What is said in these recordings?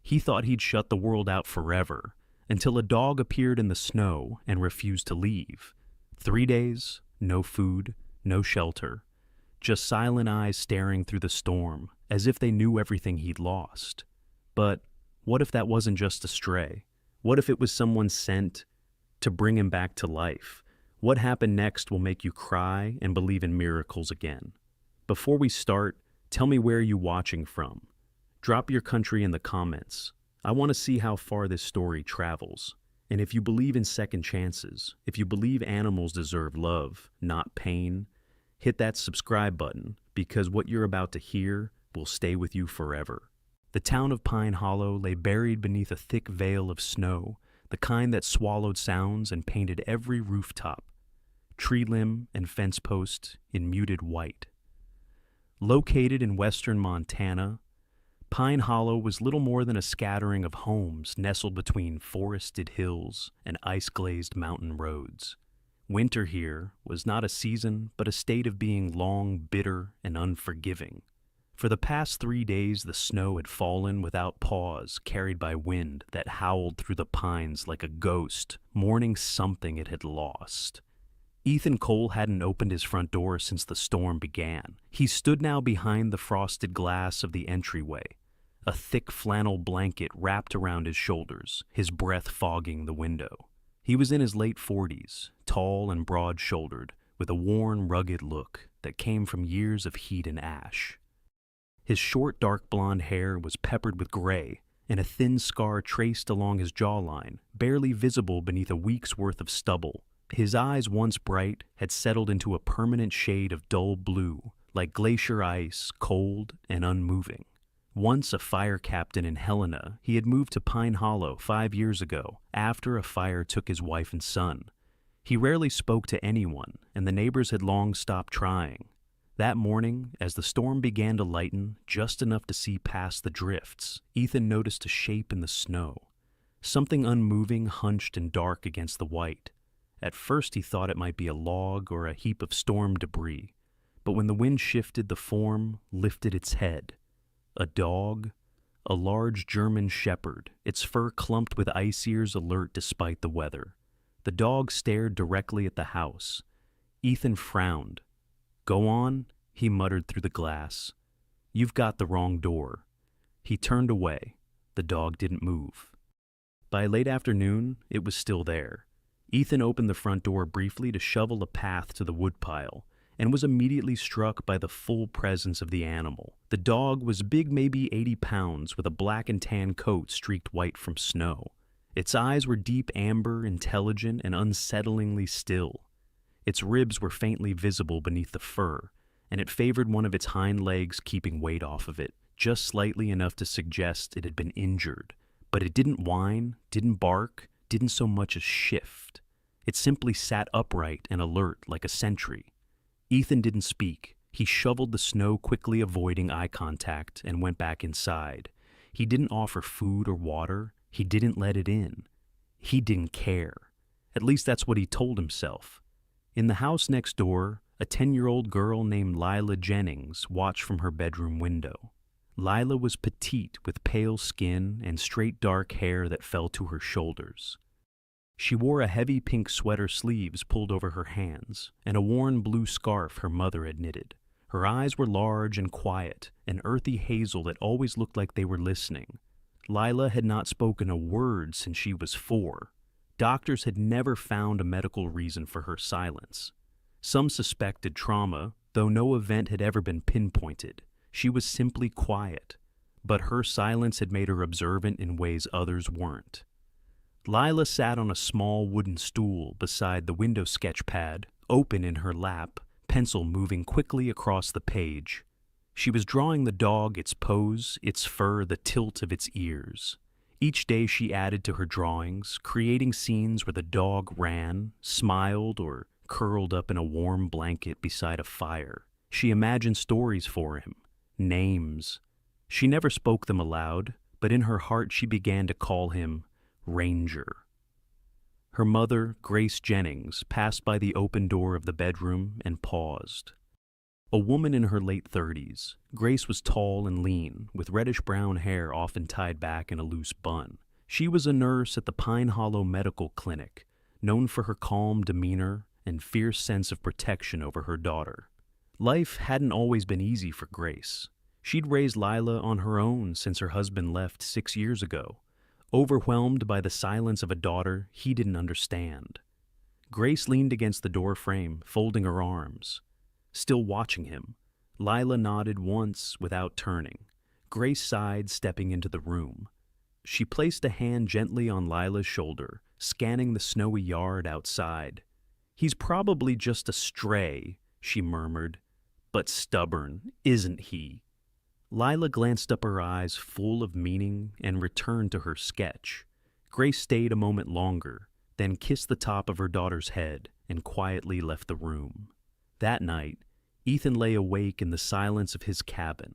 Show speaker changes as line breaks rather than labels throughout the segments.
He thought he'd shut the world out forever, until a dog appeared in the snow and refused to leave. 3 days, no food, no shelter, just silent eyes staring through the storm, as if they knew everything he'd lost. But what if that wasn't just a stray? What if it was someone sent to bring him back to life? What happened next will make you cry and believe in miracles again. Before we start, tell me where you're watching from. Drop your country in the comments. I want to see how far this story travels. And if you believe in second chances, if you believe animals deserve love, not pain, hit that subscribe button, because what you're about to hear will stay with you forever. The town of Pine Hollow lay buried beneath a thick veil of snow, the kind that swallowed sounds and painted every rooftop, tree limb and fence post in muted white. Located in western Montana, Pine Hollow was little more than a scattering of homes nestled between forested hills and ice-glazed mountain roads. Winter here was not a season, but a state of being long, bitter, and unforgiving. For the past 3 days, the snow had fallen without pause, carried by wind that howled through the pines like a ghost, mourning something it had lost. Ethan Cole hadn't opened his front door since the storm began. He stood now behind the frosted glass of the entryway, a thick flannel blanket wrapped around his shoulders, his breath fogging the window. He was in his late 40s, tall and broad-shouldered, with a worn, rugged look that came from years of heat and ash. His short, dark blonde hair was peppered with gray, and a thin scar traced along his jawline, barely visible beneath a week's worth of stubble. His eyes, once bright, had settled into a permanent shade of dull blue, like glacier ice, cold and unmoving. Once a fire captain in Helena, he had moved to Pine Hollow 5 years ago, after a fire took his wife and son. He rarely spoke to anyone, and the neighbors had long stopped trying. That morning, as the storm began to lighten, just enough to see past the drifts, Ethan noticed a shape in the snow. Something unmoving hunched and dark against the white. At first he thought it might be a log or a heap of storm debris, but when the wind shifted, the form lifted its head. A dog, a large German shepherd, its fur clumped with ice ears, alert despite the weather. The dog stared directly at the house. Ethan frowned. "Go on," he muttered through the glass. "You've got the wrong door." He turned away. The dog didn't move. By late afternoon, it was still there. Ethan opened the front door briefly to shovel a path to the woodpile, and was immediately struck by the full presence of the animal. The dog was big, maybe 80 pounds, with a black and tan coat streaked white from snow. Its eyes were deep amber, intelligent, and unsettlingly still. Its ribs were faintly visible beneath the fur, and it favored one of its hind legs, keeping weight off of it, just slightly enough to suggest it had been injured. But it didn't whine, didn't bark, didn't so much as shift. It simply sat upright and alert like a sentry. Ethan didn't speak. He shoveled the snow, quickly avoiding eye contact, and went back inside. He didn't offer food or water. He didn't let it in. He didn't care. At least that's what he told himself. In the house next door, a 10-year-old girl named Lila Jennings watched from her bedroom window. Lila was petite, with pale skin and straight dark hair that fell to her shoulders. She wore a heavy pink sweater, sleeves pulled over her hands, and a worn blue scarf her mother had knitted. Her eyes were large and quiet, an earthy hazel that always looked like they were listening. Lila had not spoken a word since she was 4. Doctors had never found a medical reason for her silence. Some suspected trauma, though no event had ever been pinpointed. She was simply quiet, but her silence had made her observant in ways others weren't. Lila sat on a small wooden stool beside the window sketch pad, open in her lap, pencil moving quickly across the page. She was drawing the dog, its pose, its fur, the tilt of its ears. Each day she added to her drawings, creating scenes where the dog ran, smiled, or curled up in a warm blanket beside a fire. She imagined stories for him, names. She never spoke them aloud, but in her heart she began to call him Ranger. Her mother, Grace Jennings, passed by the open door of the bedroom and paused. A woman in her late 30s, Grace was tall and lean, with reddish-brown hair often tied back in a loose bun. She was a nurse at the Pine Hollow Medical Clinic, known for her calm demeanor and fierce sense of protection over her daughter. Life hadn't always been easy for Grace. She'd raised Lila on her own since her husband left 6 years ago, overwhelmed by the silence of a daughter he didn't understand. Grace leaned against the doorframe, folding her arms. Still watching him, Lila nodded once without turning. Grace sighed, stepping into the room. She placed a hand gently on Lila's shoulder, scanning the snowy yard outside. "He's probably just a stray," she murmured. "But stubborn, isn't he?" Lila glanced up, her eyes full of meaning, and returned to her sketch. Grace stayed a moment longer, then kissed the top of her daughter's head and quietly left the room. That night, Ethan lay awake in the silence of his cabin.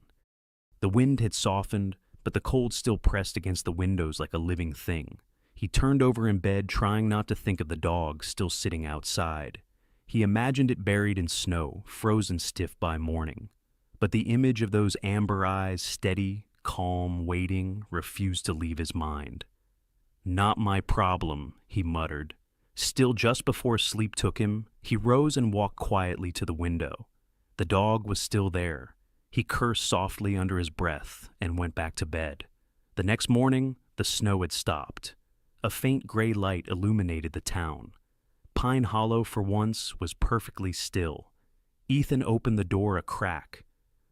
The wind had softened, but the cold still pressed against the windows like a living thing. He turned over in bed, trying not to think of the dog still sitting outside. He imagined it buried in snow, frozen stiff by morning. But the image of those amber eyes, steady, calm, waiting, refused to leave his mind. "Not my problem," he muttered. Still, just before sleep took him, he rose and walked quietly to the window. The dog was still there. He cursed softly under his breath and went back to bed. The next morning, the snow had stopped. A faint gray light illuminated the town. Pine Hollow, for once, was perfectly still. Ethan opened the door a crack.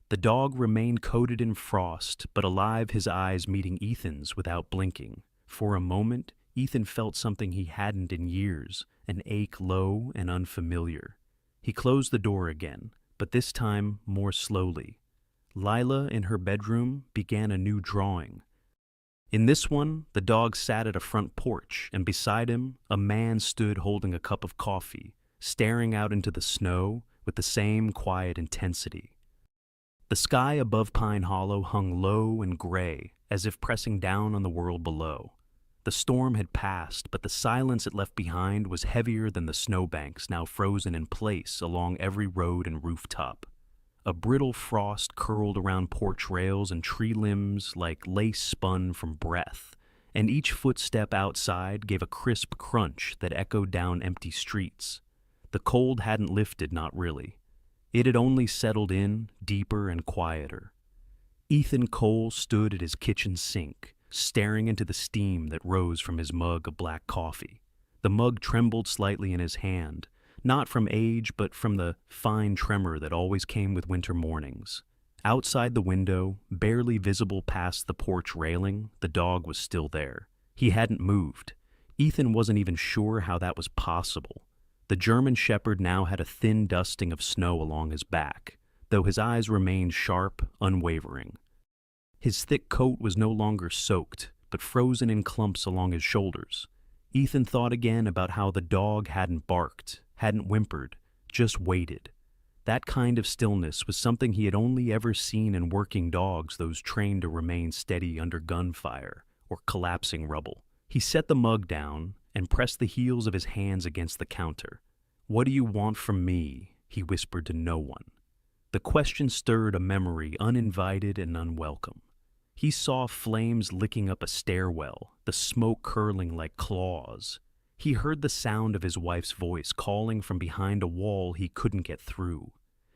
The dog remained coated in frost, but alive, his eyes meeting Ethan's without blinking. For a moment, Ethan felt something he hadn't in years, an ache low and unfamiliar. He closed the door again, but this time more slowly. Lila, in her bedroom, began a new drawing. In this one, the dog sat at a front porch, and beside him, a man stood holding a cup of coffee, staring out into the snow with the same quiet intensity. The sky above Pine Hollow hung low and gray, as if pressing down on the world below. The storm had passed, but the silence it left behind was heavier than the snowbanks now frozen in place along every road and rooftop. A brittle frost curled around porch rails and tree limbs like lace spun from breath, and each footstep outside gave a crisp crunch that echoed down empty streets. The cold hadn't lifted, not really. It had only settled in, deeper and quieter. Ethan Cole stood at his kitchen sink, staring into the steam that rose from his mug of black coffee. The mug trembled slightly in his hand, not from age, but from the fine tremor that always came with winter mornings. Outside the window, barely visible past the porch railing, the dog was still there. He hadn't moved. Ethan wasn't even sure how that was possible. The German Shepherd now had a thin dusting of snow along his back, though his eyes remained sharp, unwavering. His thick coat was no longer soaked, but frozen in clumps along his shoulders. Ethan thought again about how the dog hadn't barked, hadn't whimpered, just waited. That kind of stillness was something he had only ever seen in working dogs, those trained to remain steady under gunfire or collapsing rubble. He set the mug down and pressed the heels of his hands against the counter. "What do you want from me?" he whispered to no one. The question stirred a memory uninvited and unwelcome. He saw flames licking up a stairwell, the smoke curling like claws. He heard the sound of his wife's voice calling from behind a wall he couldn't get through.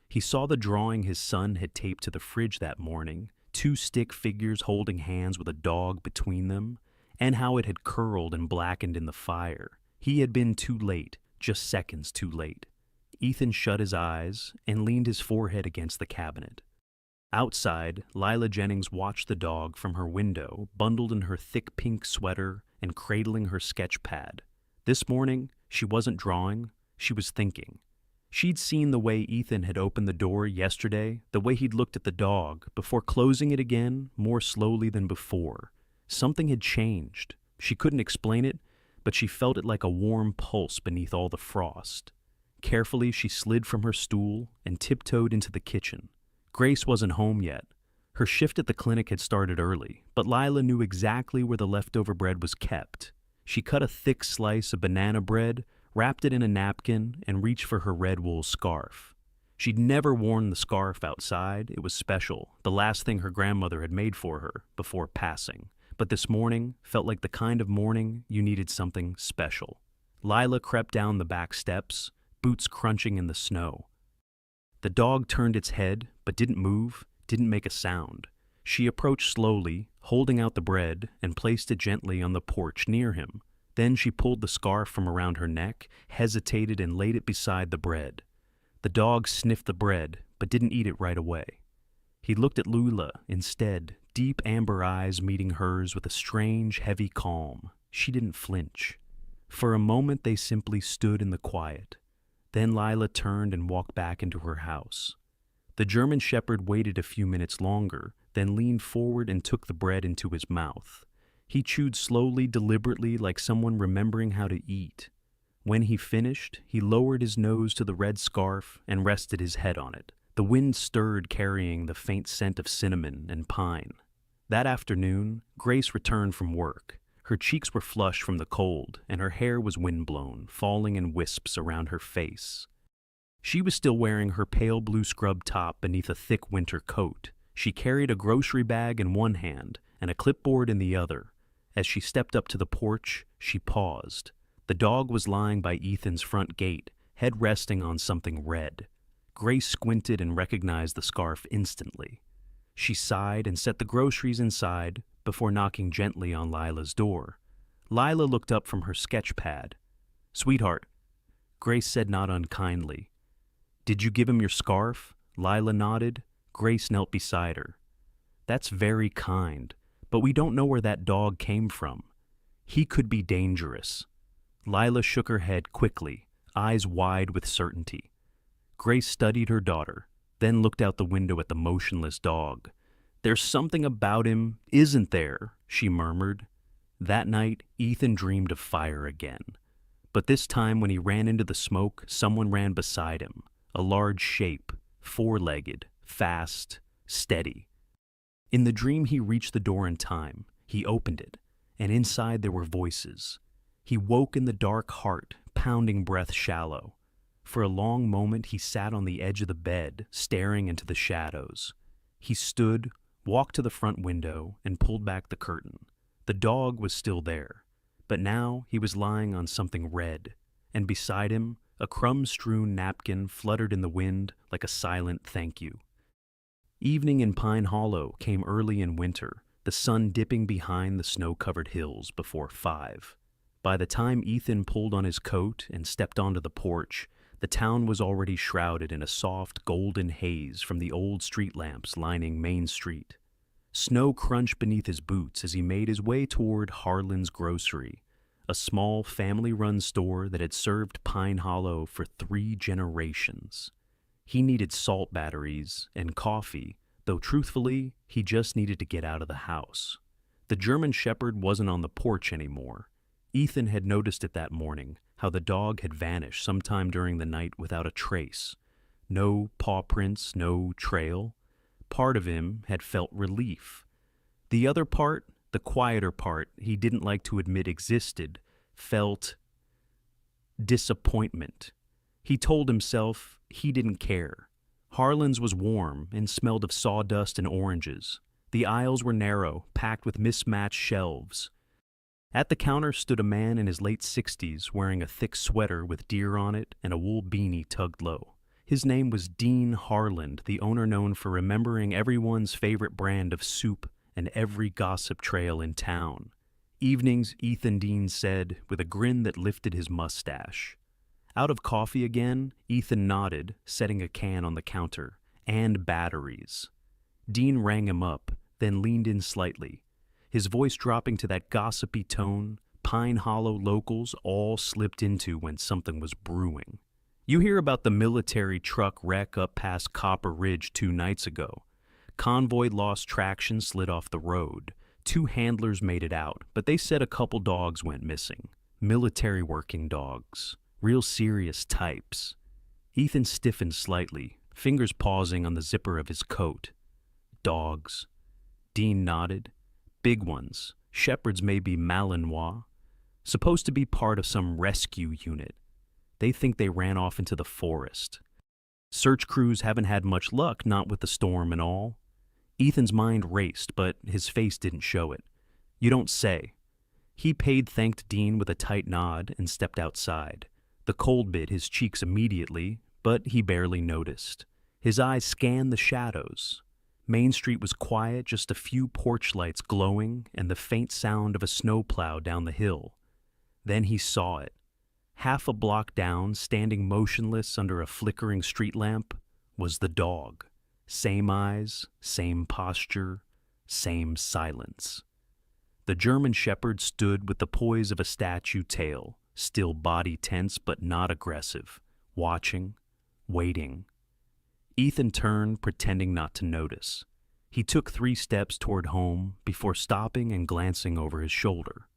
He saw the drawing his son had taped to the fridge that morning, two stick figures holding hands with a dog between them, and how it had curled and blackened in the fire. He had been too late, just seconds too late. Ethan shut his eyes and leaned his forehead against the cabinet. Outside, Lila Jennings watched the dog from her window, bundled in her thick pink sweater and cradling her sketch pad. This morning, she wasn't drawing, she was thinking. She'd seen the way Ethan had opened the door yesterday, the way he'd looked at the dog, before closing it again, more slowly than before. Something had changed. She couldn't explain it, but she felt it like a warm pulse beneath all the frost. Carefully, she slid from her stool and tiptoed into the kitchen. Grace wasn't home yet. Her shift at the clinic had started early, but Lila knew exactly where the leftover bread was kept. She cut a thick slice of banana bread, wrapped it in a napkin, and reached for her red wool scarf. She'd never worn the scarf outside. It was special, the last thing her grandmother had made for her before passing. But this morning felt like the kind of morning you needed something special. Lila crept down the back steps, boots crunching in the snow. The dog turned its head, but didn't move, didn't make a sound. She approached slowly, holding out the bread, and placed it gently on the porch near him. Then she pulled the scarf from around her neck, hesitated, and laid it beside the bread. The dog sniffed the bread, but didn't eat it right away. He looked at Lula instead, deep amber eyes meeting hers with a strange, heavy calm. She didn't flinch. For a moment they simply stood in the quiet. Then Lila turned and walked back into her house. The German Shepherd waited a few minutes longer, then leaned forward and took the bread into his mouth. He chewed slowly, deliberately, like someone remembering how to eat. When he finished, he lowered his nose to the red scarf and rested his head on it. The wind stirred, carrying the faint scent of cinnamon and pine. That afternoon, Grace returned from work. Her cheeks were flushed from the cold, and her hair was windblown, falling in wisps around her face. She was still wearing her pale blue scrub top beneath a thick winter coat. She carried a grocery bag in one hand and a clipboard in the other. As she stepped up to the porch, she paused. The dog was lying by Ethan's front gate, head resting on something red. Grace squinted and recognized the scarf instantly. She sighed and set the groceries inside before knocking gently on Lila's door. Lila looked up from her sketch pad. "Sweetheart," Grace said not unkindly. "Did you give him your scarf?" Lila nodded. Grace knelt beside her. "That's very kind, but we don't know where that dog came from. He could be dangerous." Lila shook her head quickly, eyes wide with certainty. Grace studied her daughter, then looked out the window at the motionless dog. "There's something about him, isn't there?" she murmured. That night, Ethan dreamed of fire again. But this time when he ran into the smoke, someone ran beside him. A large shape, four-legged, fast, steady. In the dream he reached the door in time. He opened it, and inside there were voices. He woke in the dark heart, pounding breath shallow. For a long moment he sat on the edge of the bed, staring into the shadows. He stood, walked to the front window, and pulled back the curtain. The dog was still there, but now he was lying on something red, and beside him, a crumb-strewn napkin fluttered in the wind like a silent thank you. Evening in Pine Hollow came early in winter, the sun dipping behind the snow-covered hills before 5. By the time Ethan pulled on his coat and stepped onto the porch, the town was already shrouded in a soft, golden haze from the old street lamps lining Main Street. Snow crunched beneath his boots as he made his way toward Harlan's Grocery, a small, family-run store that had served Pine Hollow for 3 generations. He needed salt batteries and coffee, though truthfully, he just needed to get out of the house. The German Shepherd wasn't on the porch anymore. Ethan had noticed it that morning, how the dog had vanished sometime during the night without a trace. No paw prints, no trail. Part of him had felt relief. The other part, the quieter part he didn't like to admit existed, felt disappointment. He told himself he didn't care. Harlan's was warm and smelled of sawdust and oranges. The aisles were narrow, packed with mismatched shelves. At the counter stood a man in his late 60s wearing a thick sweater with deer on it and a wool beanie tugged low. His name was Dean Harland, the owner known for remembering everyone's favorite brand of soup and every gossip trail in town. "Evenings," Ethan Dean said, with a grin that lifted his mustache. Out of coffee again, Ethan nodded, setting a can on the counter. "And batteries." Dean rang him up, then leaned in slightly. His voice dropping to that gossipy tone Pine Hollow locals all slipped into when something was brewing. "You hear about the military truck wreck up past Copper Ridge 2 nights ago. Convoy lost traction, slid off the road. 2 handlers made it out, but they said a couple dogs went missing. Military working dogs. Real serious types." Ethan stiffened slightly, fingers pausing on the zipper of his coat. "Dogs." Dean nodded. "Big ones. Shepherds may be Malinois. Supposed to be part of some rescue unit. They think they ran off into the forest." Search crews haven't had much luck, not with the storm and all. Ethan's mind raced, but his face didn't show it. You don't say. He thanked Dean with a tight nod and stepped outside. The cold bit his cheeks immediately, but he barely noticed. His eyes scanned the shadows. Main Street was quiet, just a few porch lights glowing and the faint sound of a snowplow down the hill. Then he saw it. Half a block down, standing motionless under a flickering street lamp, was the dog. Same eyes, same posture, same silence. The German Shepherd stood with the poise of a statue tail, still body tense but not aggressive, watching, waiting. Ethan turned, pretending not to notice. He took 3 steps toward home before stopping and glancing over his shoulder.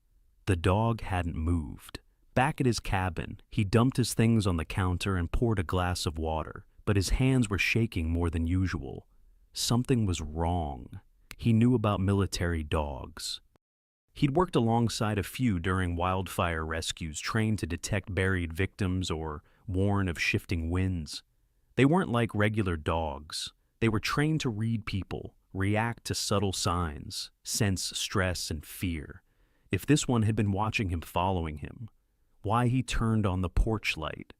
The dog hadn't moved. Back at his cabin, he dumped his things on the counter and poured a glass of water, but his hands were shaking more than usual. Something was wrong. He knew about military dogs. He'd worked alongside a few during wildfire rescues, trained to detect buried victims or warn of shifting winds. They weren't like regular dogs. They were trained to read people, react to subtle signs, sense stress and fear. If this one had been watching him, following him, why he turned on the porch light.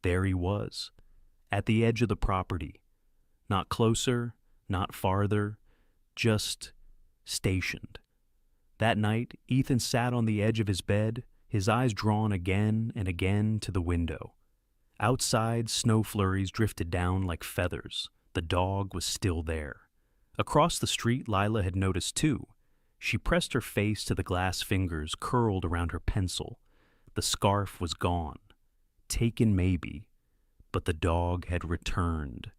There he was, at the edge of the property. Not closer, not farther, just stationed. That night, Ethan sat on the edge of his bed, his eyes drawn again and again to the window. Outside, snow flurries drifted down like feathers. The dog was still there. Across the street, Lila had noticed too. She pressed her face to the glass fingers curled around her pencil. The scarf was gone. Taken maybe, but the dog had returned.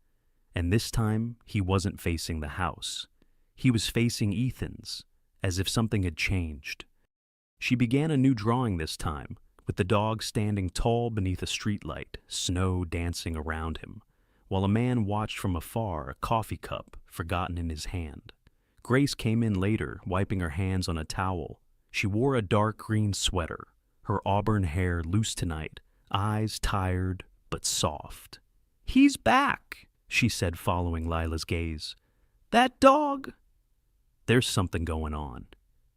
And this time, he wasn't facing the house. He was facing Ethan's, as if something had changed. She began a new drawing this time, with the dog standing tall beneath a streetlight, snow dancing around him, while a man watched from afar, a coffee cup forgotten in his hand. Grace came in later, wiping her hands on a towel. She wore a dark green sweater, her auburn hair loose tonight, eyes tired but soft. "He's back," she said, following Lila's gaze. "That dog—" "There's something going on.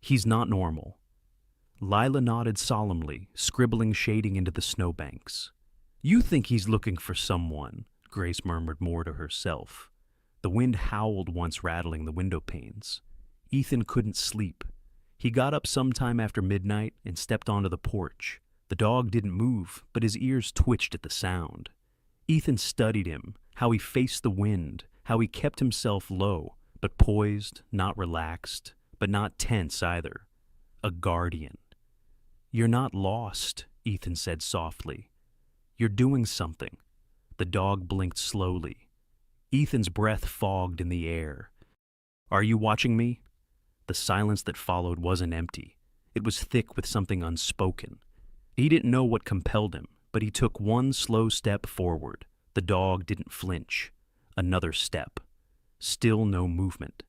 He's not normal." Lila nodded solemnly, scribbling shading into the snowbanks. "You think he's looking for someone," Grace murmured more to herself. The wind howled once, rattling the window panes. Ethan couldn't sleep. He got up sometime after midnight and stepped onto the porch. The dog didn't move, but his ears twitched at the sound. Ethan studied him, how he faced the wind, how he kept himself low, but poised, not relaxed, but not tense either. A guardian. "You're not lost," Ethan said softly. "You're doing something." The dog blinked slowly. Ethan's breath fogged in the air. "Are you watching me?" The silence that followed wasn't empty. It was thick with something unspoken. He didn't know what compelled him, but he took one slow step forward. The dog didn't flinch. Another step. Still no movement.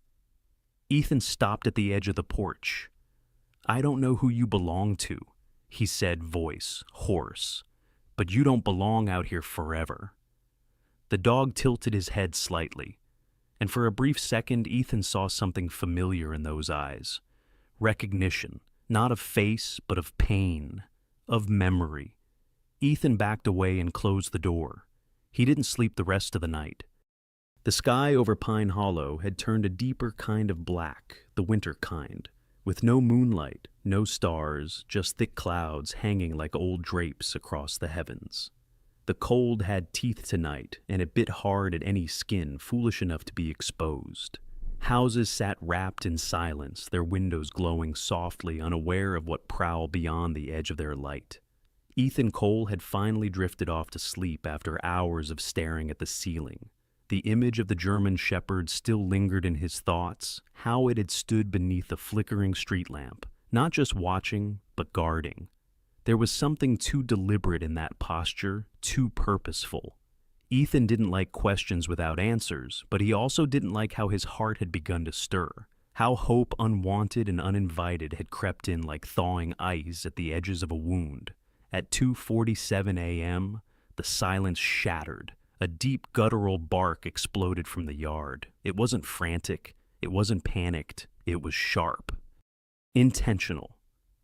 Ethan stopped at the edge of the porch. "I don't know who you belong to," he said, voice hoarse, "but you don't belong out here forever." The dog tilted his head slightly, and for a brief second Ethan saw something familiar in those eyes. Recognition, not of face, but of pain, of memory. Ethan backed away and closed the door. He didn't sleep the rest of the night. The sky over Pine Hollow had turned a deeper kind of black, the winter kind, with no moonlight, no stars, just thick clouds hanging like old drapes across the heavens. The cold had teeth tonight, and it bit hard at any skin foolish enough to be exposed. Houses sat wrapped in silence, their windows glowing softly, unaware of what prowled beyond the edge of their light. Ethan Cole had finally drifted off to sleep after hours of staring at the ceiling. The image of the German Shepherd still lingered in his thoughts, how it had stood beneath a flickering street lamp, not just watching, but guarding. There was something too deliberate in that posture, too purposeful. Ethan didn't like questions without answers, but he also didn't like how his heart had begun to stir, how hope unwanted and uninvited had crept in like thawing ice at the edges of a wound. At 2:47 a.m., the silence shattered, A deep guttural bark exploded from the yard. It wasn't frantic, it wasn't panicked, it was sharp. Intentional.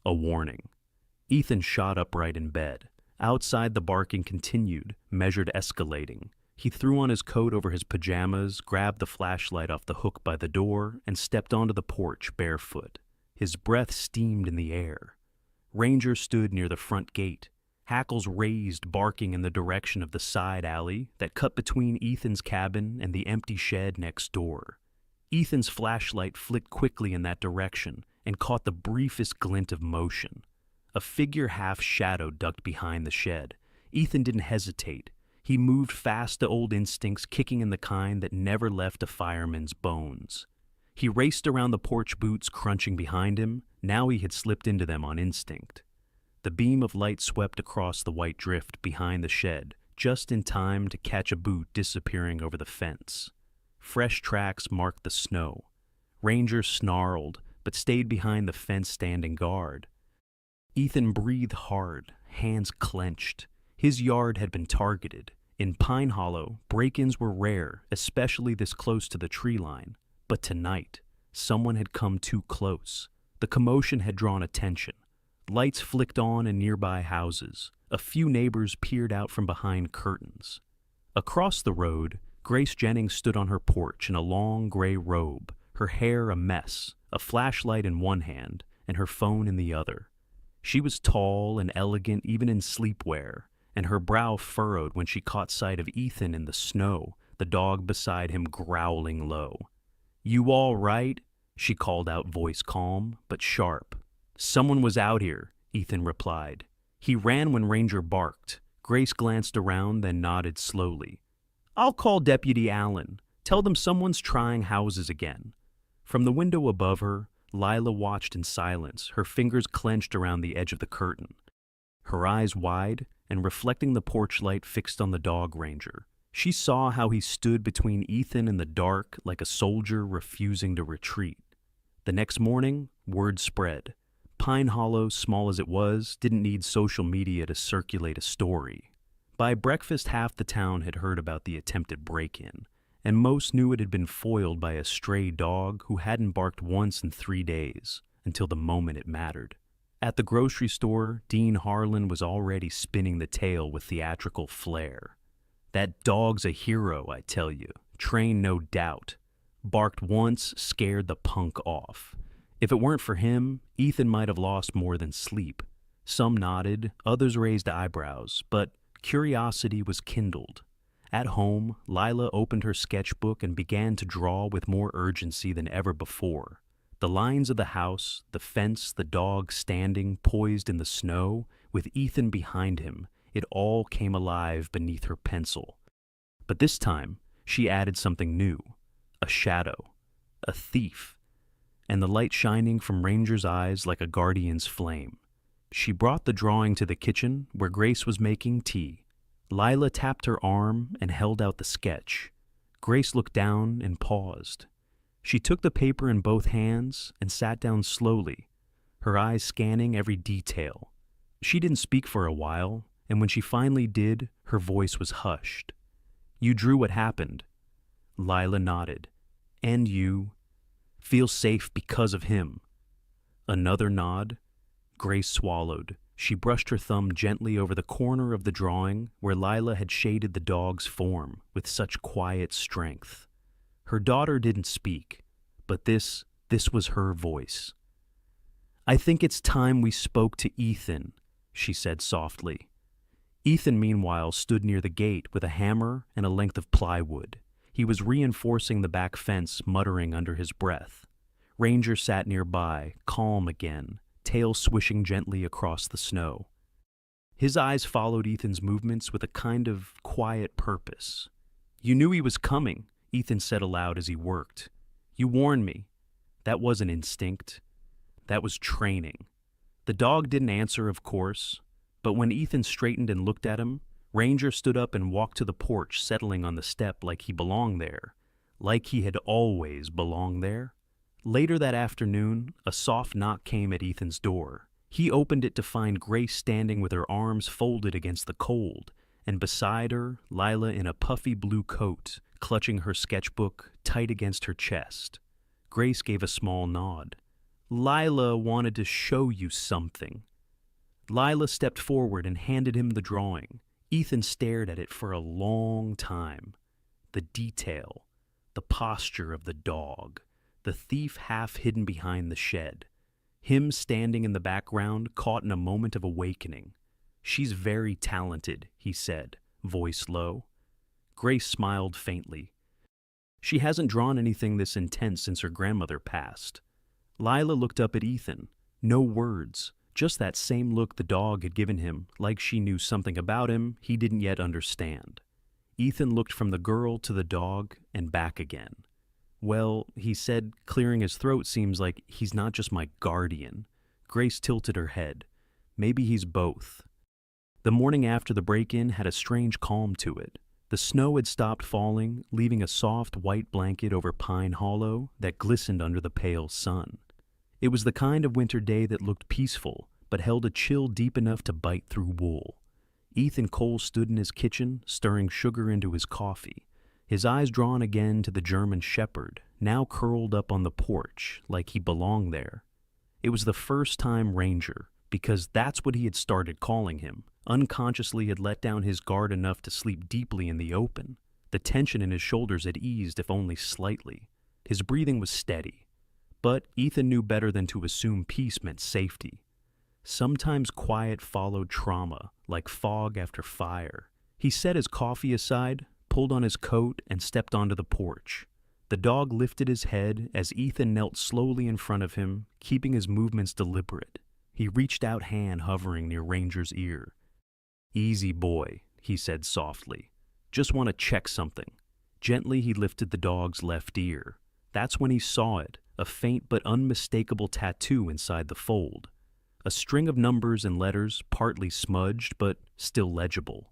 A warning. Ethan shot upright in bed. Outside, the barking continued, measured, escalating. He threw on his coat over his pajamas, grabbed the flashlight off the hook by the door, and stepped onto the porch barefoot. His breath steamed in the air. Ranger stood near the front gate, hackles raised, barking in the direction of the side alley that cut between Ethan's cabin and the empty shed next door. Ethan's flashlight flicked quickly in that direction and caught the briefest glint of motion. A figure half-shadow ducked behind the shed. Ethan didn't hesitate. He moved fast to old instincts, kicking in the kind that never left a fireman's bones. He raced around the porch boots, crunching behind him. Now he had slipped into them on instinct. The beam of light swept across the white drift behind the shed, just in time to catch a boot disappearing over the fence. Fresh tracks marked the snow. Ranger snarled, but stayed behind the fence standing guard. Ethan breathed hard, hands clenched. His yard had been targeted. In Pine Hollow, break-ins were rare, especially this close to the tree line. But tonight, someone had come too close. The commotion had drawn attention. Lights flicked on in nearby houses. A few neighbors peered out from behind curtains. Across the road, Grace Jennings stood on her porch in a long gray robe, her hair a mess, a flashlight in one hand, and her phone in the other. She was tall and elegant even in sleepwear, and her brow furrowed when she caught sight of Ethan in the snow, the dog beside him growling low. "You all right?" she called out, voice calm but sharp. "Someone was out here," Ethan replied. He ran when Ranger barked. Grace glanced around, then nodded slowly. "I'll call Deputy Allen. Tell them someone's trying houses again." From the window above her, Lila watched in silence, her fingers clenched around the edge of the curtain. Her eyes wide and reflecting the porch light fixed on the dog Ranger. She saw how he stood between Ethan and the dark like a soldier refusing to retreat. The next morning, word spread. Pine Hollow, small as it was, didn't need social media to circulate a story. By breakfast, half the town had heard about the attempted break-in, and most knew it had been foiled by a stray dog who hadn't barked once in 3 days, until the moment it mattered. At the grocery store, Dean Harlan was already spinning the tale with theatrical flair. "That dog's a hero, I tell you. Trained, no doubt. Barked once, scared the punk off. If it weren't for him, Ethan might have lost more than sleep." Some nodded, others raised eyebrows, but curiosity was kindled. At home, Lila opened her sketchbook and began to draw with more urgency than ever before. The lines of the house, the fence, the dog standing, poised in the snow, with Ethan behind him, it all came alive beneath her pencil. But this time, she added something new. A shadow. A thief. And the light shining from Ranger's eyes like a guardian's flame. She brought the drawing to the kitchen where Grace was making tea. Lila tapped her arm and held out the sketch. Grace looked down and paused. She took the paper in both hands and sat down slowly, her eyes scanning every detail. She didn't speak for a while, and when she finally did, her voice was hushed. "You drew what happened." Lila nodded. "And you feel safe because of him." Another nod. Grace swallowed. She brushed her thumb gently over the corner of the drawing where Lila had shaded the dog's form with such quiet strength. Her daughter didn't speak, but this was her voice. "I think it's time we spoke to Ethan," she said softly. Ethan, meanwhile, stood near the gate with a hammer and a length of plywood. He was reinforcing the back fence, muttering under his breath. Ranger sat nearby, calm again, tail swishing gently across the snow. His eyes followed Ethan's movements with a kind of quiet purpose. "You knew he was coming," Ethan said aloud as he worked. "You warned me. That wasn't instinct. That was training." The dog didn't answer, of course, but when Ethan straightened and looked at him, Ranger stood up and walked to the porch, settling on the step like he belonged there, like he had always belonged there. Later that afternoon, a soft knock came at Ethan's door. He opened it to find Grace standing with her arms folded against the cold, and beside her, Lila in a puffy blue coat, clutching her sketchbook tight against her chest. Grace gave a small nod. Lila wanted to show you something. Lila stepped forward and handed him the drawing. Ethan stared at it for a long time. The detail, the posture of the dog, the thief half hidden behind the shed. Him standing in the background, caught in a moment of awakening. She's very talented, he said, voice low. Grace smiled faintly. She hasn't drawn anything this intense since her grandmother passed. Lila looked up at Ethan. No words, just that same look the dog had given him, like she knew something about him he didn't yet understand. Ethan looked from the girl to the dog and back again. Well, he said, clearing his throat, seems like he's not just my guardian. Grace tilted her head. Maybe he's both. The morning after the break-in had a strange calm to it. The snow had stopped falling, leaving a soft white blanket over Pine Hollow that glistened under the pale sun. It was the kind of winter day that looked peaceful, but held a chill deep enough to bite through wool. Ethan Cole stood in his kitchen, stirring sugar into his coffee. His eyes drawn again to the German shepherd, now curled up on the porch like he belonged there. It was the first time Ranger, because that's what he had started calling him, unconsciously had let down his guard enough to sleep deeply in the open. The tension in his shoulders had eased, if only slightly. His breathing was steady. But Ethan knew better than to assume peace meant safety. Sometimes quiet followed trauma, like fog after fire. He set his coffee aside, pulled on his coat, and stepped onto the porch. The dog lifted his head as Ethan knelt slowly in front of him, keeping his movements deliberate. He reached out, hand hovering near Ranger's ear. Easy, boy, he said softly. Just want to check something. Gently he lifted the dog's left ear. That's when he saw it, a faint but unmistakable tattoo inside the fold. A string of numbers and letters, partly smudged but still legible.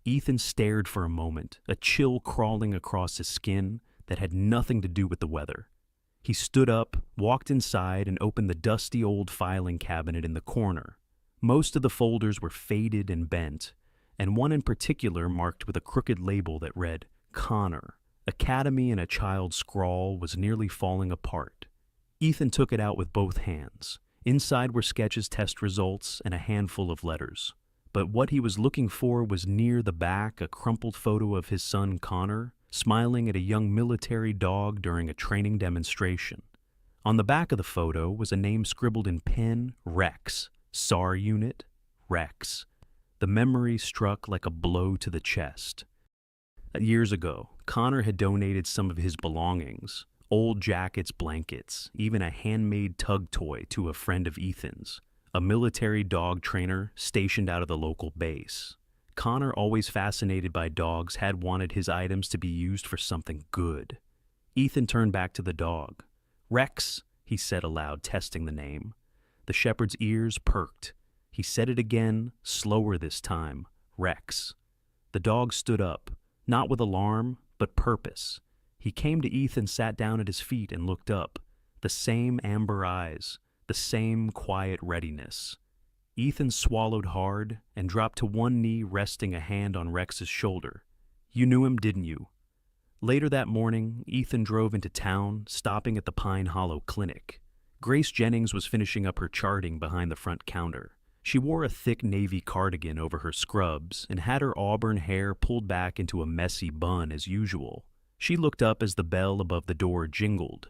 Ethan stared for a moment, a chill crawling across his skin that had nothing to do with the weather. He stood up, walked inside, and opened the dusty old filing cabinet in the corner. Most of the folders were faded and bent, and one in particular marked with a crooked label that read, Connor. Academy in a child's scrawl was nearly falling apart. Ethan took it out with both hands. Inside were sketches, test results, and a handful of letters. But what he was looking for was near the back, a crumpled photo of his son Connor, smiling at a young military dog during a training demonstration. On the back of the photo was a name scribbled in pen, Rex, SAR unit, Rex. The memory struck like a blow to the chest. Years ago, Connor had donated some of his belongings, old jackets, blankets, even a handmade tug toy to a friend of Ethan's, a military dog trainer stationed out of the local base. Connor, always fascinated by dogs, had wanted his items to be used for something good. Ethan turned back to the dog. Rex, he said aloud, testing the name. The shepherd's ears perked. He said it again, slower this time. Rex. The dog stood up, not with alarm, but purpose. He came to Ethan, sat down at his feet, and looked up. The same amber eyes, the same quiet readiness. Ethan swallowed hard and dropped to one knee, resting a hand on Rex's shoulder. You knew him, didn't you? Later that morning, Ethan drove into town, stopping at the Pine Hollow Clinic. Grace Jennings was finishing up her charting behind the front counter. She wore a thick navy cardigan over her scrubs and had her auburn hair pulled back into a messy bun as usual. She looked up as the bell above the door jingled.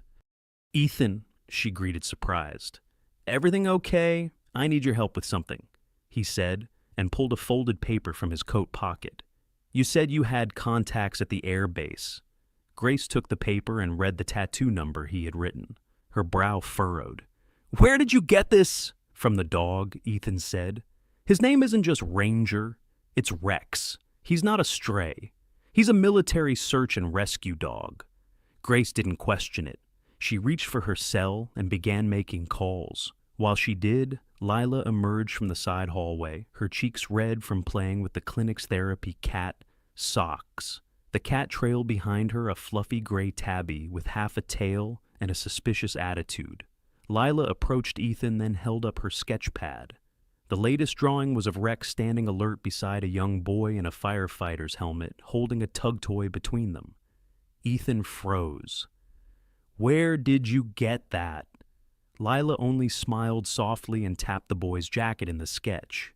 Ethan, she greeted, surprised. Everything okay? I need your help with something, he said, and pulled a folded paper from his coat pocket. You said you had contacts at the air base. Grace took the paper and read the tattoo number he had written. Her brow furrowed. Where did you get this? From the dog, Ethan said. His name isn't just Ranger, it's Rex. He's not a stray. He's a military search and rescue dog. Grace didn't question it. She reached for her cell and began making calls. While she did, Lila emerged from the side hallway, her cheeks red from playing with the clinic's therapy cat, Socks. The cat trailed behind her, a fluffy gray tabby with half a tail and a suspicious attitude. Lila approached Ethan, then held up her sketch pad. The latest drawing was of Rex standing alert beside a young boy in a firefighter's helmet, holding a tug toy between them. Ethan froze. "Where did you get that?" Lila only smiled softly and tapped the boy's jacket in the sketch.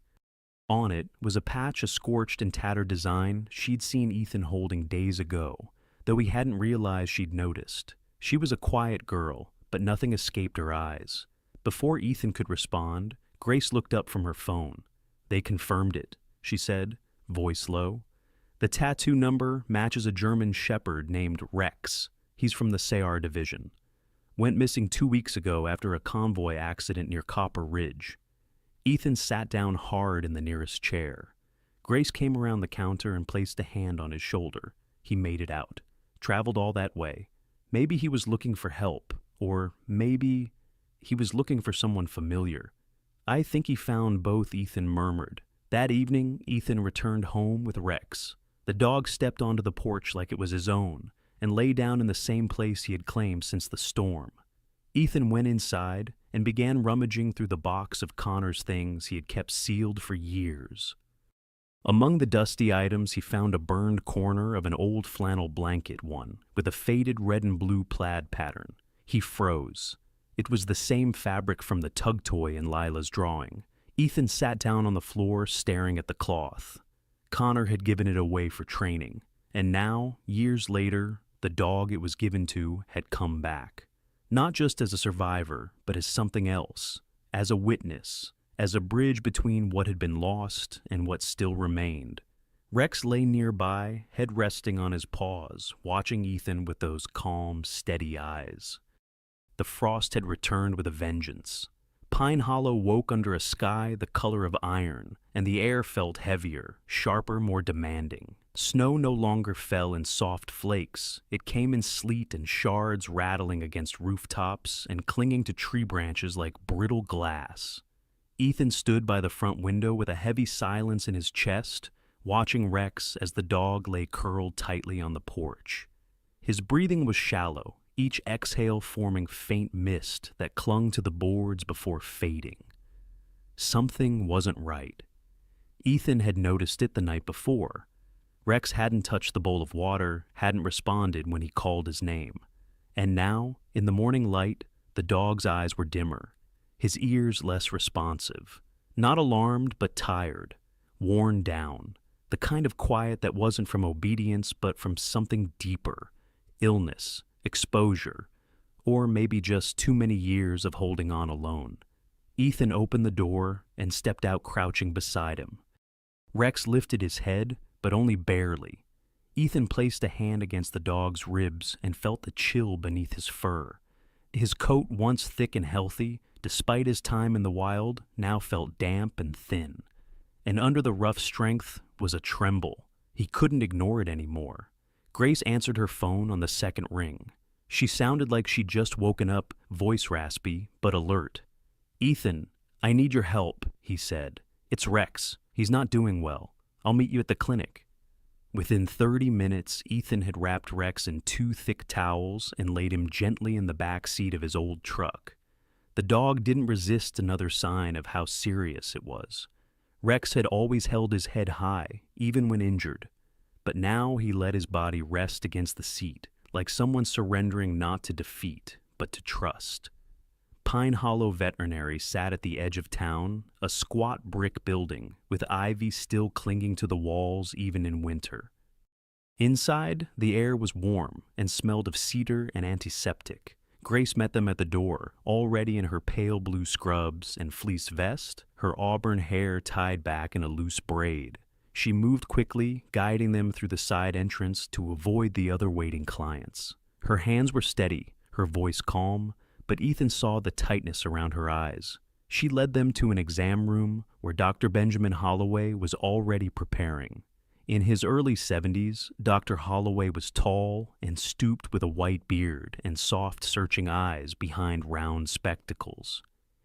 On it was a patch of scorched and tattered design she'd seen Ethan holding days ago, though he hadn't realized she'd noticed. She was a quiet girl, but nothing escaped her eyes. Before Ethan could respond, Grace looked up from her phone. "They confirmed it," she said, voice low. "The tattoo number matches a German shepherd named Rex. He's from the Sayar division. Went missing 2 weeks ago after a convoy accident near Copper Ridge." Ethan sat down hard in the nearest chair. Grace came around the counter and placed a hand on his shoulder. He made it out. Traveled all that way. Maybe he was looking for help, or maybe he was looking for someone familiar. "I think he found both," Ethan murmured. That evening, Ethan returned home with Rex. The dog stepped onto the porch like it was his own, and lay down in the same place he had claimed since the storm. Ethan went inside and began rummaging through the box of Connor's things he had kept sealed for years. Among the dusty items, he found a burned corner of an old flannel blanket one, with a faded red and blue plaid pattern. He froze. It was the same fabric from the tug toy in Lila's drawing. Ethan sat down on the floor, staring at the cloth. Connor had given it away for training, and now, years later, the dog it was given to had come back. Not just as a survivor, but as something else, as a witness, as a bridge between what had been lost and what still remained. Rex lay nearby, head resting on his paws, watching Ethan with those calm, steady eyes. The frost had returned with a vengeance. Pine Hollow woke under a sky the color of iron, and the air felt heavier, sharper, more demanding. Snow no longer fell in soft flakes. It came in sleet and shards rattling against rooftops and clinging to tree branches like brittle glass. Ethan stood by the front window with a heavy silence in his chest, watching Rex as the dog lay curled tightly on the porch. His breathing was shallow, each exhale forming faint mist that clung to the boards before fading. Something wasn't right. Ethan had noticed it the night before. Rex hadn't touched the bowl of water, hadn't responded when he called his name. And now, in the morning light, the dog's eyes were dimmer, his ears less responsive. Not alarmed, but tired, worn down. The kind of quiet that wasn't from obedience, but from something deeper. Illness, exposure, or maybe just too many years of holding on alone. Ethan opened the door and stepped out, crouching beside him. Rex lifted his head, but only barely. Ethan placed a hand against the dog's ribs and felt the chill beneath his fur. His coat, once thick and healthy, despite his time in the wild, now felt damp and thin. And under the rough strength was a tremble. He couldn't ignore it anymore. Grace answered her phone on the second ring. She sounded like she'd just woken up, voice raspy, but alert. "Ethan, I need your help," he said. "It's Rex. He's not doing well. I'll meet you at the clinic." Within 30 minutes, Ethan had wrapped Rex in 2 thick towels and laid him gently in the back seat of his old truck. The dog didn't resist another sign of how serious it was. Rex had always held his head high, even when injured. But now he let his body rest against the seat, like someone surrendering not to defeat, but to trust. Pine Hollow Veterinary sat at the edge of town, a squat brick building, with ivy still clinging to the walls even in winter. Inside, the air was warm and smelled of cedar and antiseptic. Grace met them at the door, already in her pale blue scrubs and fleece vest, her auburn hair tied back in a loose braid. She moved quickly, guiding them through the side entrance to avoid the other waiting clients. Her hands were steady, her voice calm, but Ethan saw the tightness around her eyes. She led them to an exam room where Dr. Benjamin Holloway was already preparing. In his early 70s, Dr. Holloway was tall and stooped with a white beard and soft, searching eyes behind round spectacles.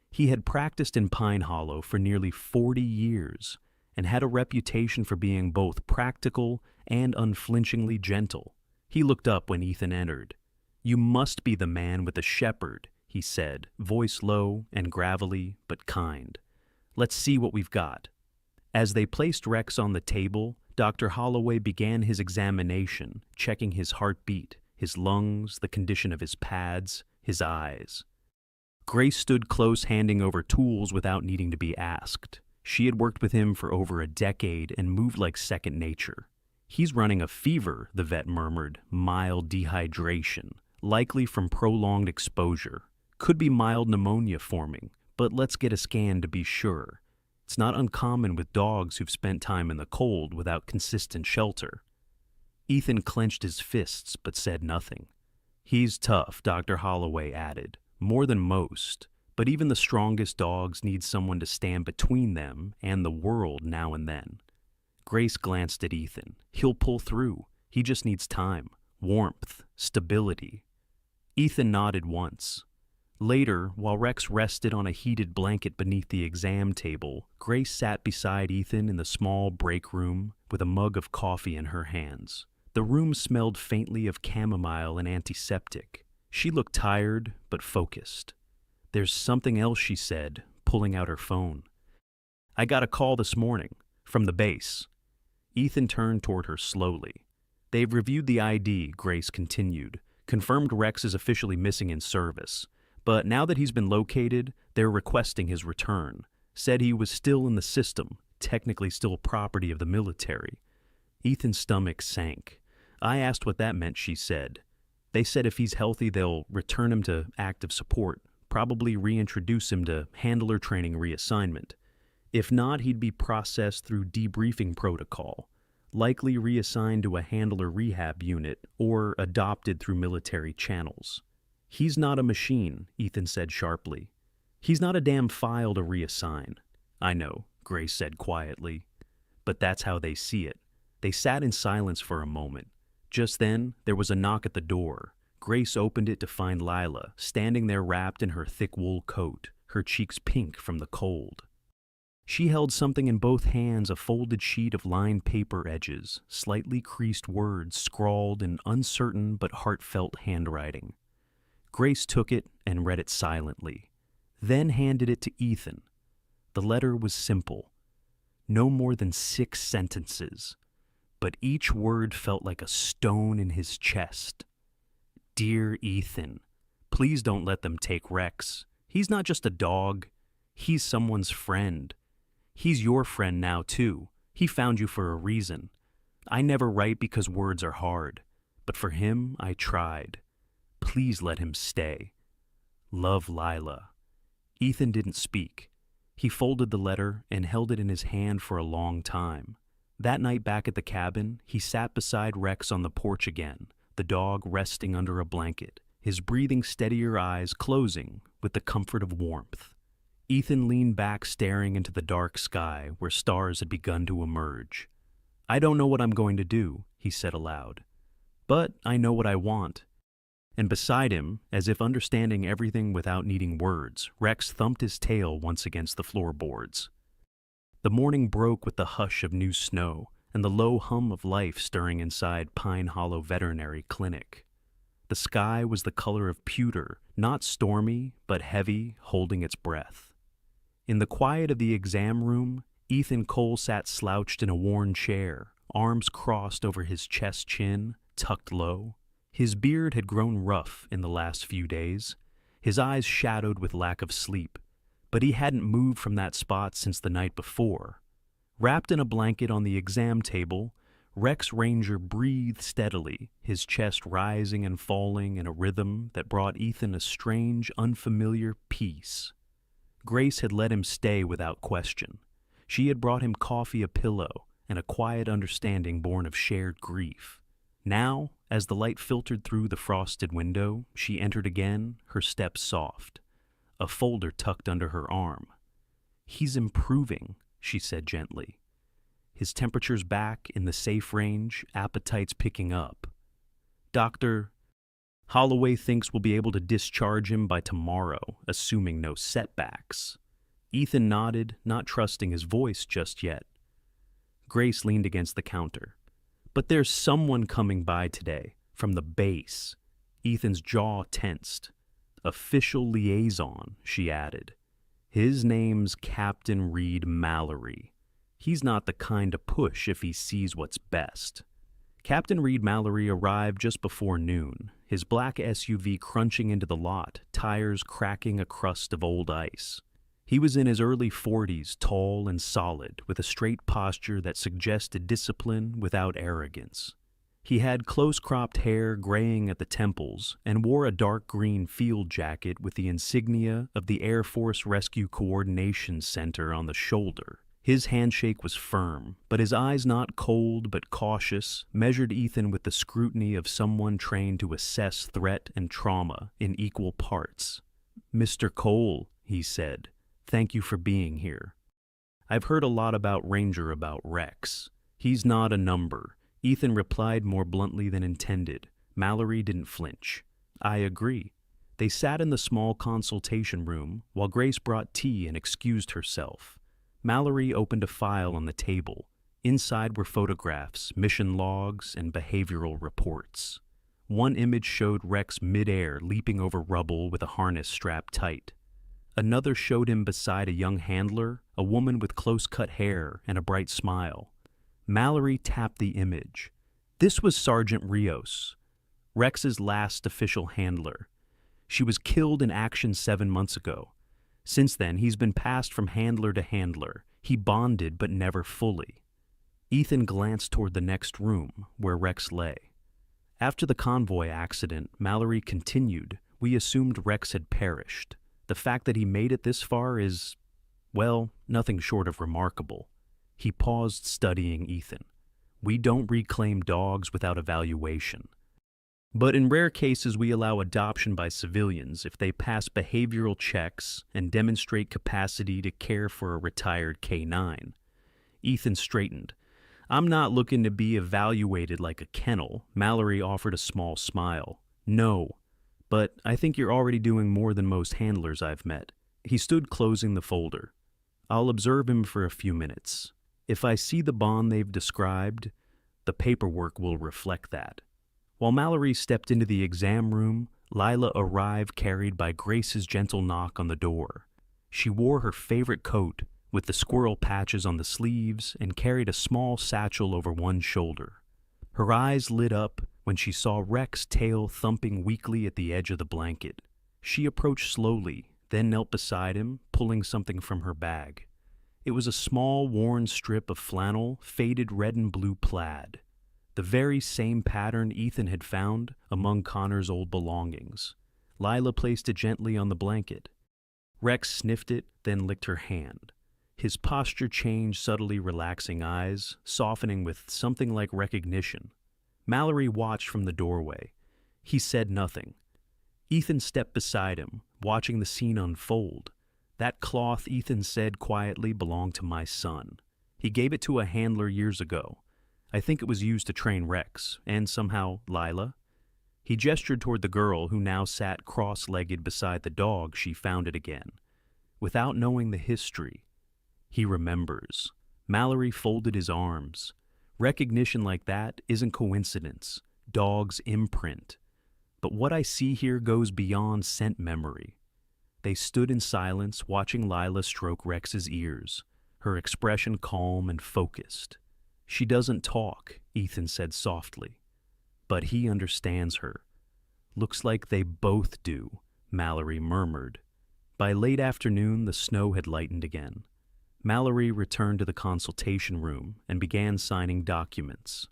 He had practiced in Pine Hollow for nearly 40 years and had a reputation for being both practical and unflinchingly gentle. He looked up when Ethan entered. "You must be the man with the shepherd," he said, voice low and gravelly but kind. Let's see what we've got. As they placed Rex on the table, Dr. Holloway began his examination, checking his heartbeat, his lungs, the condition of his pads, his eyes. Grace stood close, handing over tools without needing to be asked. She had worked with him for over a decade and moved like second nature. He's running a fever, the vet murmured, mild dehydration, likely from prolonged exposure. Could be mild pneumonia forming, but let's get a scan to be sure. It's not uncommon with dogs who've spent time in the cold without consistent shelter. Ethan clenched his fists but said nothing. He's tough, Dr. Holloway added, more than most, but even the strongest dogs need someone to stand between them and the world now and then. Grace glanced at Ethan. He'll pull through. He just needs time, warmth, stability. Ethan nodded once. Later, while Rex rested on a heated blanket beneath the exam table, Grace sat beside Ethan in the small break room with a mug of coffee in her hands. The room smelled faintly of chamomile and antiseptic. She looked tired, but focused. There's something else, she said, pulling out her phone. I got a call this morning, from the base. Ethan turned toward her slowly. They've reviewed the ID, Grace continued, confirmed Rex is officially missing in service. But now that he's been located, they're requesting his return. Said he was still in the system, technically still property of the military. Ethan's stomach sank. I asked what that meant, she said. They said if he's healthy, they'll return him to active support, probably reintroduce him to handler training reassignment. If not, he'd be processed through debriefing protocol, likely reassigned to a handler rehab unit or adopted through military channels. He's not a machine, Ethan said sharply. He's not a damn file to reassign. I know, Grace said quietly. But that's how they see it. They sat in silence for a moment. Just then, there was a knock at the door. Grace opened it to find Lila, standing there wrapped in her thick wool coat, her cheeks pink from the cold. She held something in both hands, a folded sheet of lined paper edges, slightly creased words scrawled in uncertain but heartfelt handwriting. Grace took it and read it silently, then handed it to Ethan. The letter was simple, no more than 6 sentences, but each word felt like a stone in his chest. Dear Ethan, please don't let them take Rex. He's not just a dog. He's someone's friend. He's your friend now, too. He found you for a reason. I never write because words are hard, but for him, I tried. Please let him stay. Love, Lila. Ethan didn't speak. He folded the letter and held it in his hand for a long time. That night back at the cabin, he sat beside Rex on the porch again, the dog resting under a blanket, his breathing steadier, eyes closing with the comfort of warmth. Ethan leaned back, staring into the dark sky where stars had begun to emerge. I don't know what I'm going to do, he said aloud, but I know what I want. And beside him, as if understanding everything without needing words, Rex thumped his tail once against the floorboards. The morning broke with the hush of new snow and the low hum of life stirring inside Pine Hollow Veterinary Clinic. The sky was the color of pewter, not stormy, but heavy, holding its breath. In the quiet of the exam room, Ethan Cole sat slouched in a worn chair, arms crossed over his chest chin, tucked low. His beard had grown rough in the last few days, his eyes shadowed with lack of sleep, but he hadn't moved from that spot since the night before. Wrapped in a blanket on the exam table, Rex Ranger breathed steadily, his chest rising and falling in a rhythm that brought Ethan a strange, unfamiliar peace. Grace had let him stay without question. She had brought him coffee, a pillow, and a quiet understanding born of shared grief. Now, as the light filtered through the frosted window, she entered again, her steps soft, a folder tucked under her arm. He's improving, she said gently. His temperature's back in the safe range, appetite's picking up. Dr. Holloway thinks we'll be able to discharge him by tomorrow, assuming no setbacks. Ethan nodded, not trusting his voice just yet. Grace leaned against the counter. But there's someone coming by today, from the base. Ethan's jaw tensed. Official liaison, she added. His name's Captain Reed Mallory. He's not the kind to push if he sees what's best. Captain Reed Mallory arrived just before noon, his black SUV crunching into the lot, tires cracking a crust of old ice. He was in his early 40s, tall and solid, with a straight posture that suggested discipline without arrogance. He had close-cropped hair graying at the temples and wore a dark green field jacket with the insignia of the Air Force Rescue Coordination Center on the shoulder. His handshake was firm, but his eyes, not cold but cautious, measured Ethan with the scrutiny of someone trained to assess threat and trauma in equal parts. "Mr. Cole," he said, "thank you for being here. I've heard a lot about Rex. He's not a number." Ethan replied more bluntly than intended. Mallory didn't flinch. "I agree." They sat in the small consultation room while Grace brought tea and excused herself. Mallory opened a file on the table. Inside were photographs, mission logs, and behavioral reports. One image showed Rex midair leaping over rubble with a harness strapped tight. Another showed him beside a young handler, a woman with close-cut hair and a bright smile. Mallory tapped the image. This was Sergeant Rios, Rex's last official handler. She was killed in action 7 months ago. Since then, he's been passed from handler to handler. He bonded, but never fully. Ethan glanced toward the next room, where Rex lay. After the convoy accident, Mallory continued, "We assumed Rex had perished. The fact that he made it this far is, well, nothing short of remarkable." He paused, studying Ethan. "We don't reclaim dogs without evaluation. But in rare cases, we allow adoption by civilians if they pass behavioral checks and demonstrate capacity to care for a retired K9. Ethan straightened. "I'm not looking to be evaluated like a kennel." Mallory offered a small smile. "No, but I think you're already doing more than most handlers I've met." He stood closing the folder. "I'll observe him for a few minutes. If I see the bond they've described, the paperwork will reflect that." While Mallory stepped into the exam room, Lila arrived carried by Grace's gentle knock on the door. She wore her favorite coat with the squirrel patches on the sleeves and carried a small satchel over one shoulder. Her eyes lit up when she saw Rex's tail thumping weakly at the edge of the blanket. She approached slowly, then knelt beside him, pulling something from her bag. It was a small, worn strip of flannel, faded red and blue plaid. The very same pattern Ethan had found among Connor's old belongings. Lila placed it gently on the blanket. Rex sniffed it, then licked her hand. His posture changed, subtly relaxing eyes, softening with something like recognition. Mallory watched from the doorway. He said nothing. Ethan stepped beside him, watching the scene unfold. "That cloth," Ethan said quietly, "belonged to my son. He gave it to a handler years ago. I think it was used to train Rex, and somehow Lila." He gestured toward the girl who now sat cross-legged beside the dog. "She found it again. Without knowing the history, he remembers." Mallory folded his arms. "Recognition like that isn't coincidence. Dogs imprint. But what I see here goes beyond scent memory." They stood in silence, watching Lila stroke Rex's ears, her expression calm and focused. "She doesn't talk," Ethan said softly, "but he understands her." "Looks like they both do," Mallory murmured. By late afternoon, the snow had lightened again. Mallory returned to the consultation room and began signing documents.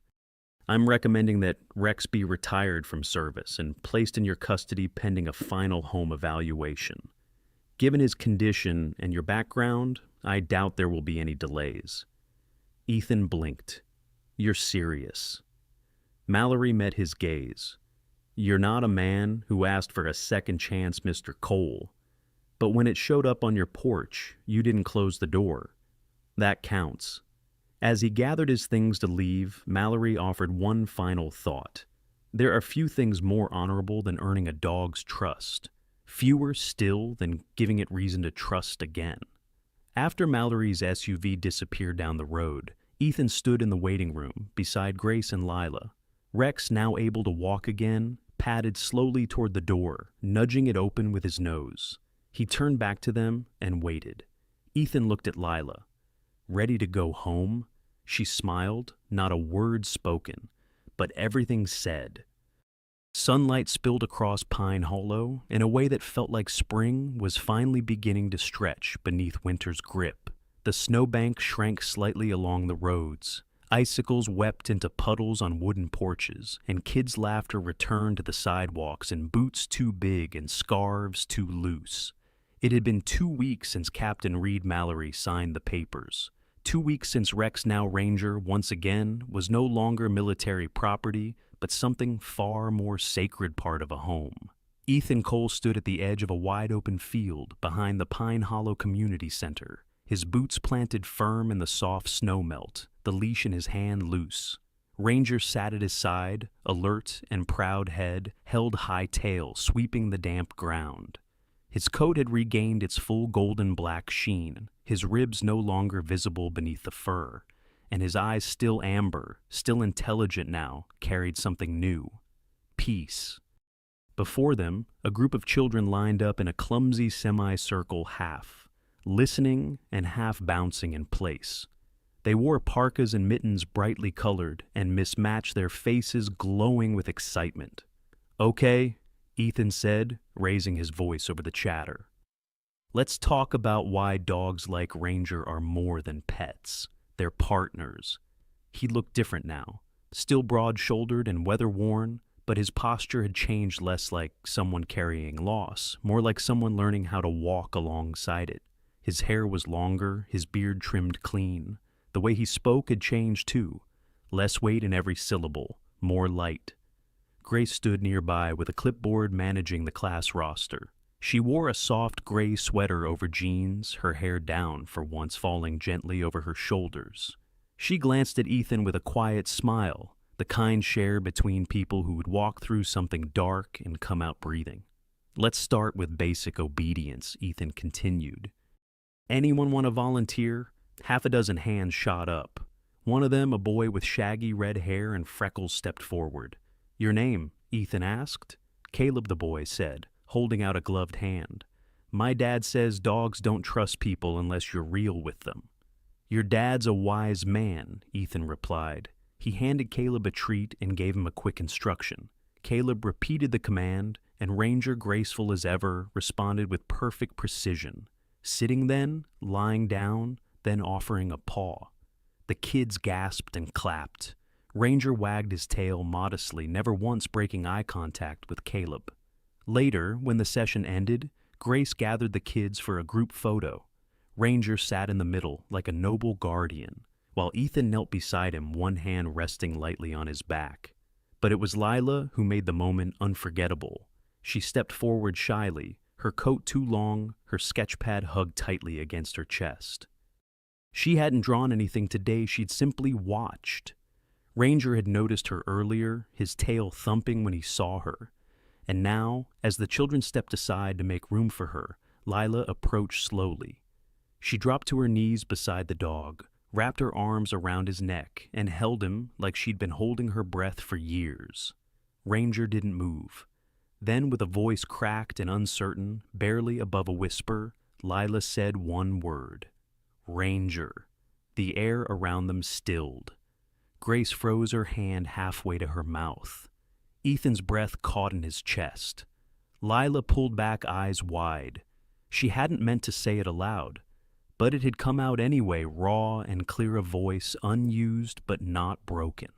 "I'm recommending that Rex be retired from service and placed in your custody pending a final home evaluation. Given his condition and your background, I doubt there will be any delays." Ethan blinked. "You're serious?" Mallory met his gaze. "You're not a man who asked for a second chance, Mr. Cole. But when it showed up on your porch, you didn't close the door. That counts." As he gathered his things to leave, Mallory offered one final thought. "There are few things more honorable than earning a dog's trust. Fewer still than giving it reason to trust again." After Mallory's SUV disappeared down the road, Ethan stood in the waiting room beside Grace and Lila. Rex, now able to walk again, padded slowly toward the door, nudging it open with his nose. He turned back to them and waited. Ethan looked at Lila. Ready to go home? She smiled, not a word spoken, but everything said. Sunlight spilled across Pine Hollow in a way that felt like spring was finally beginning to stretch beneath winter's grip. The snowbank shrank slightly along the roads. Icicles wept into puddles on wooden porches, and kids' laughter returned to the sidewalks in boots too big and scarves too loose. It had been 2 weeks since Captain Reed Mallory signed the papers. 2 weeks since Rex, now Ranger, once again was no longer military property, but something far more sacred part of a home. Ethan Cole stood at the edge of a wide-open field behind the Pine Hollow Community Center, his boots planted firm in the soft snow melt, the leash in his hand loose. Ranger sat at his side, alert and proud head held high tail sweeping the damp ground. His coat had regained its full golden black sheen, his ribs no longer visible beneath the fur, and his eyes still amber, still intelligent now, carried something new. Peace. Before them, a group of children lined up in a clumsy semicircle half, listening and half bouncing in place. They wore parkas and mittens brightly colored and mismatched, their faces glowing with excitement. "Okay," Ethan said, raising his voice over the chatter. "Let's talk about why dogs like Ranger are more than pets. They're partners." He looked different now, still broad-shouldered and weather-worn, but his posture had changed, less like someone carrying loss, more like someone learning how to walk alongside it. His hair was longer, his beard trimmed clean. The way he spoke had changed too. Less weight in every syllable, more light. Grace stood nearby with a clipboard managing the class roster. She wore a soft gray sweater over jeans, her hair down for once falling gently over her shoulders. She glanced at Ethan with a quiet smile, the kind share between people who would walk through something dark and come out breathing. "Let's start with basic obedience," Ethan continued. "Anyone want to volunteer?" Half a dozen hands shot up. One of them, a boy with shaggy red hair and freckles, stepped forward. "Your name?" Ethan asked. "Caleb," the boy said, holding out a gloved hand. "My dad says dogs don't trust people unless you're real with them." "Your dad's a wise man," Ethan replied. He handed Caleb a treat and gave him a quick instruction. Caleb repeated the command, and Ranger, graceful as ever, responded with perfect precision. Sitting then, lying down, then offering a paw. The kids gasped and clapped. Ranger wagged his tail modestly, never once breaking eye contact with Caleb. Later, when the session ended, Grace gathered the kids for a group photo. Ranger sat in the middle like a noble guardian, while Ethan knelt beside him, one hand resting lightly on his back. But it was Lila who made the moment unforgettable. She stepped forward shyly, her coat too long, her sketchpad hugged tightly against her chest. She hadn't drawn anything today, she'd simply watched. Ranger had noticed her earlier, his tail thumping when he saw her. And now, as the children stepped aside to make room for her, Lila approached slowly. She dropped to her knees beside the dog, wrapped her arms around his neck, and held him like she'd been holding her breath for years. Ranger didn't move. Then, with a voice cracked and uncertain, barely above a whisper, Lila said one word. "Ranger." The air around them stilled. Grace froze her hand halfway to her mouth. Ethan's breath caught in his chest. Lila pulled back, eyes wide. She hadn't meant to say it aloud, but it had come out anyway, raw and clear of voice, unused but not broken.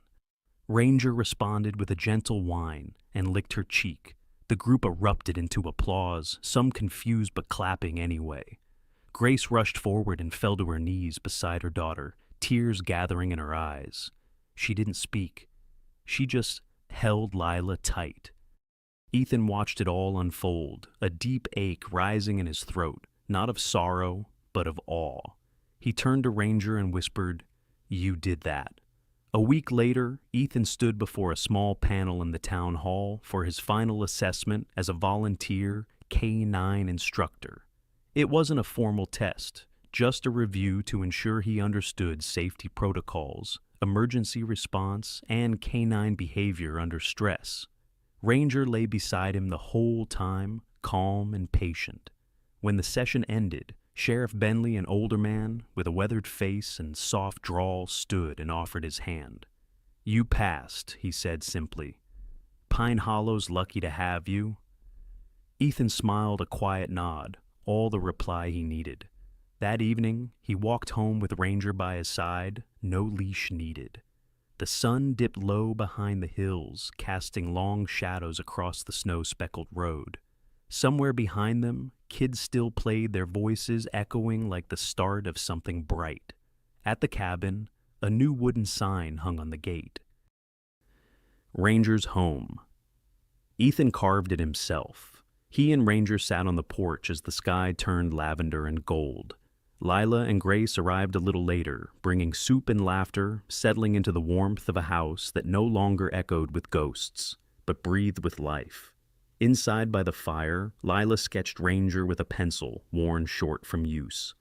Ranger responded with a gentle whine and licked her cheek. The group erupted into applause, some confused but clapping anyway. Grace rushed forward and fell to her knees beside her daughter, tears gathering in her eyes. She didn't speak. She just held Lila tight. Ethan watched it all unfold, a deep ache rising in his throat, not of sorrow, but of awe. He turned to Ranger and whispered, "You did that." A week later, Ethan stood before a small panel in the town hall for his final assessment as a volunteer K-9 instructor. It wasn't a formal test, just a review to ensure he understood safety protocols, emergency response, and canine behavior under stress. Ranger lay beside him the whole time, calm and patient. When the session ended, Sheriff Bentley, an older man with a weathered face and soft drawl, stood and offered his hand. "You passed," he said simply. "Pine Hollow's lucky to have you." Ethan smiled a quiet nod, all the reply he needed. That evening, he walked home with Ranger by his side, no leash needed. The sun dipped low behind the hills, casting long shadows across the snow-speckled road. Somewhere behind them, kids still played, their voices echoing like the start of something bright. At the cabin, a new wooden sign hung on the gate. Ranger's home. Ethan carved it himself. He and Ranger sat on the porch as the sky turned lavender and gold. Lila and Grace arrived a little later, bringing soup and laughter, settling into the warmth of a house that no longer echoed with ghosts, but breathed with life. Inside by the fire, Lila sketched Ranger with a pencil worn short from use.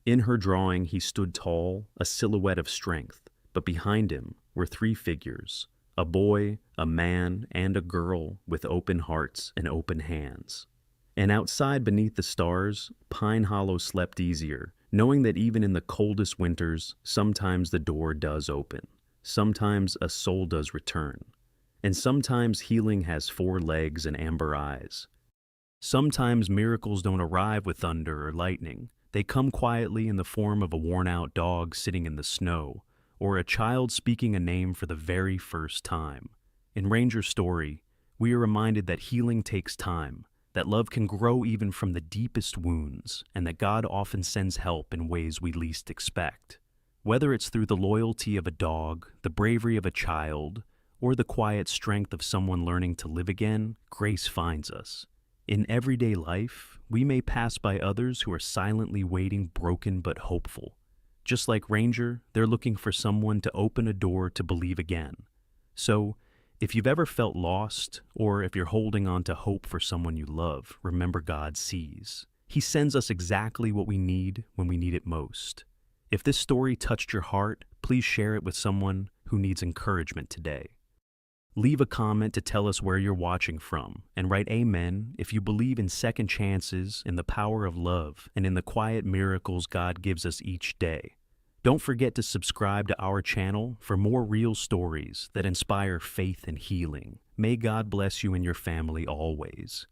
In her drawing, he stood tall, a silhouette of strength, but behind him were three figures: a boy, a man, and a girl with open hearts and open hands. And outside beneath the stars, Pine Hollow slept easier, knowing that even in the coldest winters, sometimes the door does open. Sometimes a soul does return. And sometimes healing has four legs and amber eyes. Sometimes miracles don't arrive with thunder or lightning. They come quietly in the form of a worn-out dog sitting in the snow, or a child speaking a name for the very first time. In Ranger's story, we are reminded that healing takes time, that love can grow even from the deepest wounds, and that God often sends help in ways we least expect. Whether it's through the loyalty of a dog, the bravery of a child, or the quiet strength of someone learning to live again, grace finds us. In everyday life, we may pass by others who are silently waiting, broken but hopeful. Just like Ranger, they're looking for someone to open a door to believe again. So, if you've ever felt lost, or if you're holding on to hope for someone you love, remember God sees. He sends us exactly what we need when we need it most. If this story touched your heart, please share it with someone who needs encouragement today. Leave a comment to tell us where you're watching from, and write Amen if you believe in second chances, in the power of love, and in the quiet miracles God gives us each day. Don't forget to subscribe to our channel for more real stories that inspire faith and healing. May God bless you and your family always.